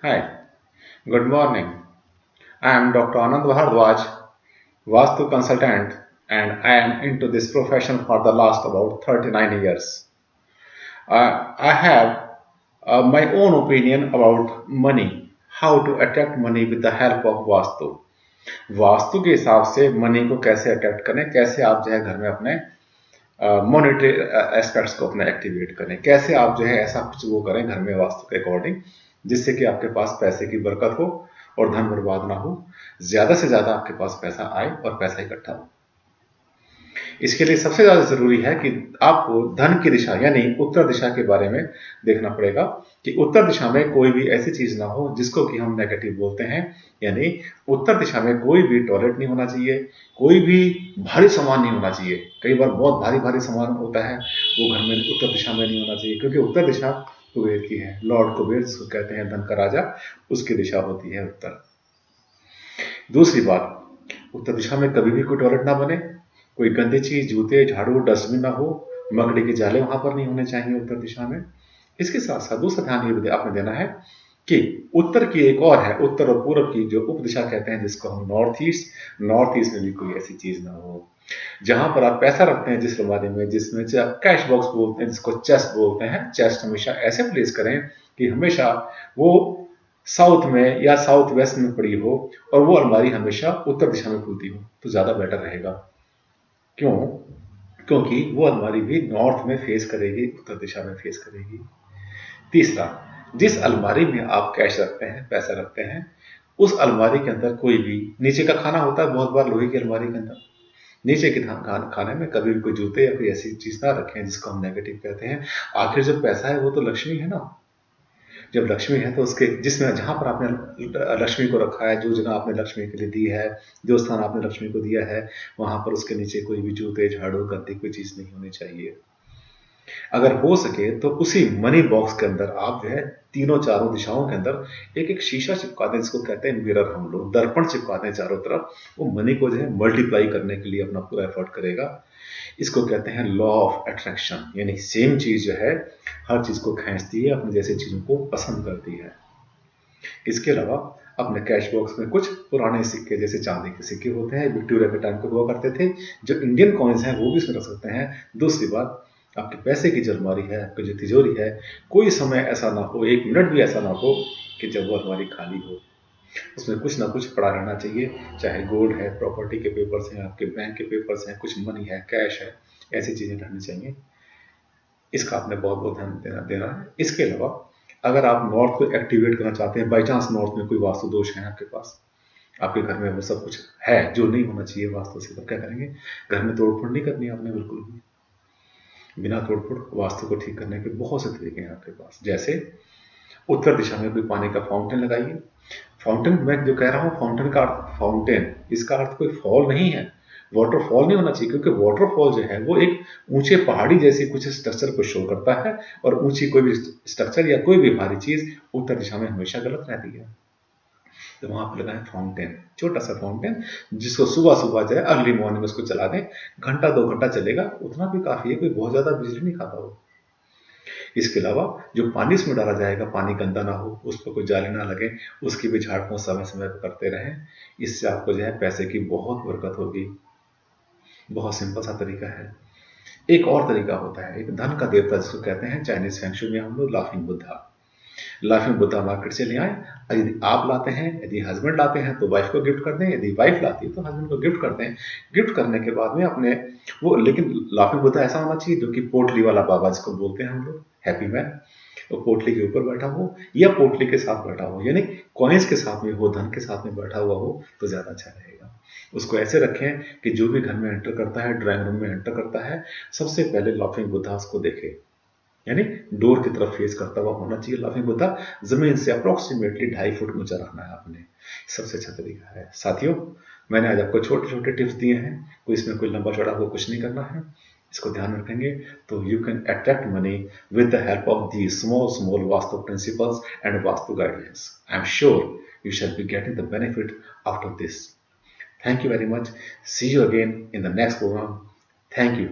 Hi, good morning. I am Dr. Anand Bhardwaj, Vastu consultant, and I am into this profession for the last about 39 years. I have my own opinion about money, how to attract money with the help of Vastu. Vastu के हिसाब से money को कैसे attract करें, कैसे आप जो है घर में अपने मॉनेटरी एस्पेक्ट्स को अपने एक्टिवेट करें, कैसे आप जो है ऐसा कुछ वो करें घर में वास्तु के अकॉर्डिंग जिससे कि आपके पास पैसे की बरकत हो और धन बर्बाद ना हो, ज्यादा से ज्यादा आपके पास पैसा आए और पैसा इकट्ठा हो। इसके लिए सबसे ज्यादा जरूरी है कि आपको धन की दिशा यानी उत्तर दिशा के बारे में देखना पड़ेगा कि उत्तर दिशा में कोई भी ऐसी चीज ना हो जिसको कि हम नेगेटिव बोलते हैं। यानी उत्तर दिशा में कोई भी टॉयलेट नहीं होना चाहिए, कोई भी भारी सामान नहीं होना चाहिए। कई बार बहुत भारी भारी सामान होता है, वो घर में उत्तर दिशा में नहीं होना चाहिए, क्योंकि उत्तर दिशा कुबेर की है। लॉर्ड कुबेर जिसको कहते हैं धन का राजा, उसकी दिशा होती है उत्तर। दूसरी बात, उत्तर दिशा में कभी भी कोई टॉयलेट ना बने, कोई गंदी चीज, जूते, झाड़ू, डस्टबिन ना हो, मकड़ी के जाले वहां पर नहीं होने चाहिए उत्तर दिशा में। इसके साथ साथ दूसरा ध्यान ये भी आपने देना है कि उत्तर की एक और है, उत्तर और पूर्व की जो उप दिशा कहते हैं, जिसको हम नॉर्थ ईस्ट में भी कोई ऐसी चीज ना हो जहां पर आप पैसा रखते हैं, जिस अलमारी में, जिसमें कैश बॉक्स बोलते हैं, जिसको चेस्ट बोलते हैं। चेस्ट हमेशा ऐसे प्लेस करें कि हमेशा वो साउथ में या साउथ वेस्ट में पड़ी हो और वो अलमारी हमेशा उत्तर दिशा में खुलती हो, तो ज्यादा बेटर रहेगा। क्यों? क्योंकि वो अलमारी भी नॉर्थ में फेस करेगी, उत्तर दिशा में फेस करेगी। तीसरा, जिस अलमारी में आप कैश रखते हैं, पैसा रखते हैं, उस अलमारी के अंदर कोई भी नीचे का खाना होता है, बहुत बार लोहे की अलमारी के अंदर नीचे के खाने में कभी भी कोई जूते या कोई ऐसी चीज ना रखें जिसको हम नेगेटिव कहते हैं। आखिर जो पैसा है वो तो लक्ष्मी है ना। जब लक्ष्मी है तो उसके जिसमें जहां पर आपने लक्ष्मी को रखा है, जो जगह आपने लक्ष्मी के लिए दी है, जो स्थान आपने लक्ष्मी को दिया है, वहां पर उसके नीचे कोई भी जूते, झाड़ू, गंदी कोई चीज नहीं होनी चाहिए। अगर हो सके तो उसी मनी बॉक्स के अंदर आप जो है तीनों चारों दिशाओं के अंदर एक एक शीशा चिपका दें, जिसको कहते हैं मिरर, हम लोग दर्पण चिपका दें चारों तरफ। वो मनी को जो है मल्टीप्लाई करने के लिए अपना पूरा एफर्ट करेगा। इसको कहते हैं लॉ ऑफ अट्रैक्शन, यानी सेम चीज जो है हर चीज को खींचती है, अपनी जैसी चीजों को पसंद करती है। इसके अलावा अपने कैश बॉक्स में कुछ पुराने सिक्के, जैसे चांदी के सिक्के होते हैं, विक्टोरिया के टाइम पे हुआ करते थे, जो इंडियन कॉइन्स हैं वो भी इसमें रख सकते हैं। दूसरी बात, आपके पैसे की जो अलमारी है, आपकी जो तिजोरी है, कोई समय ऐसा ना हो, एक मिनट भी ऐसा ना हो कि जब वो अलमारी खाली हो। उसमें कुछ ना कुछ पड़ा रहना चाहिए, चाहे गोल्ड है, प्रॉपर्टी के पेपर्स हैं, आपके बैंक के पेपर्स हैं, कुछ मनी है, कैश है, ऐसी चीजें रहनी चाहिए। इसका आपने बहुत बहुत ध्यान देना है। इसके अलावा अगर आप नॉर्थ को एक्टिवेट करना चाहते हैं, बाई चांस नॉर्थ में कोई वास्तु दोष है आपके पास, आपके घर में वो सब कुछ है जो नहीं होना चाहिए वास्तु से, तो क्या करेंगे? घर में तोड़फोड़ नहीं करनी आपने, बिल्कुल भी बिना तोड़फोड़ वास्तु को ठीक करने के बहुत से तरीके हैं आपके पास। जैसे उत्तर दिशा में कोई पानी का फाउंटेन लगाइए। फाउंटेन, मैं जो कह रहा हूँ फाउंटेन का अर्थ फाउंटेन, इसका अर्थ कोई फॉल नहीं है, वाटरफॉल नहीं होना चाहिए, क्योंकि वाटरफॉल जो है वो एक ऊंचे पहाड़ी जैसी कुछ स्ट्रक्चर को शो करता है, और ऊंची कोई भी स्ट्रक्चर या कोई भी भारी चीज उत्तर दिशा में हमेशा गलत रहती है। तो वहां पर लगाएं फाउंटेन, छोटा सा फाउंटेन, जिसको सुबह सुबह जो है अर्ली मॉर्निंग में उसको चला दें। घंटा 2 घंटा चलेगा, उतना भी काफी है, कोई बहुत ज्यादा बिजली नहीं खाता वो। इसके अलावा जो पानी उसमें डाला जाएगा, पानी गंदा ना हो, उस पर कोई जाली ना लगे, उसकी भी झाड़ फूंक समय समय पर करते रहें। इससे आपको जो है पैसे की बहुत बरकत होगी। बहुत सिंपल सा तरीका है। एक और तरीका होता है, एक धन का देवता जिसको कहते हैं चाइनीज फेंगशुई में हम लोग laughing Buddha. Laughing Buddha market से ले आए। यदि आप लाते हैं, यदि हस्बैंड लाते हैं तो वाइफ को गिफ्ट कर दें, यदि वाइफ लाती है तो हस्बैंड को गिफ्ट कर दें। गिफ्ट करने के बाद में अपने वो, लेकिन लाफिंग बुद्धा ऐसा होना चाहिए जो कि पोटली वाला बाबा जिसको बोलते हैं हम लोग, हैप्पी मैन, वो पोटली के ऊपर बैठा हो या पोटली के साथ बैठा हो, यानी कॉइन्स के साथ में हो, धन के साथ में बैठा हुआ हो, तो ज्यादा अच्छा रहेगा। उसको ऐसे रखें कि जो भी घर में एंटर करता है, ड्राइंग रूम में एंटर करता है, सबसे पहले लाफिंग बुद्धा उसको देखे, यानी डोर की तरफ फेस करता हुआ होना चाहिए लाफिंग बुद्धा। जमीन से अप्रोक्सीमेटली 2.5 फुट ऊंचा रखना है आपने। सबसे अच्छा तरीका है। साथियों, मैंने आज आपको छोटे छोटे टिप्स दिए हैं, कोई इसमें कोई लंबा चौड़ा को कुछ नहीं करना है। इसको ध्यान रखेंगे तो you can attract money with the help of the small small vastu principles and vastu guidelines. I am sure you shall be getting the benefit out of this. Thank you very much. See you again in the next program. Thank you.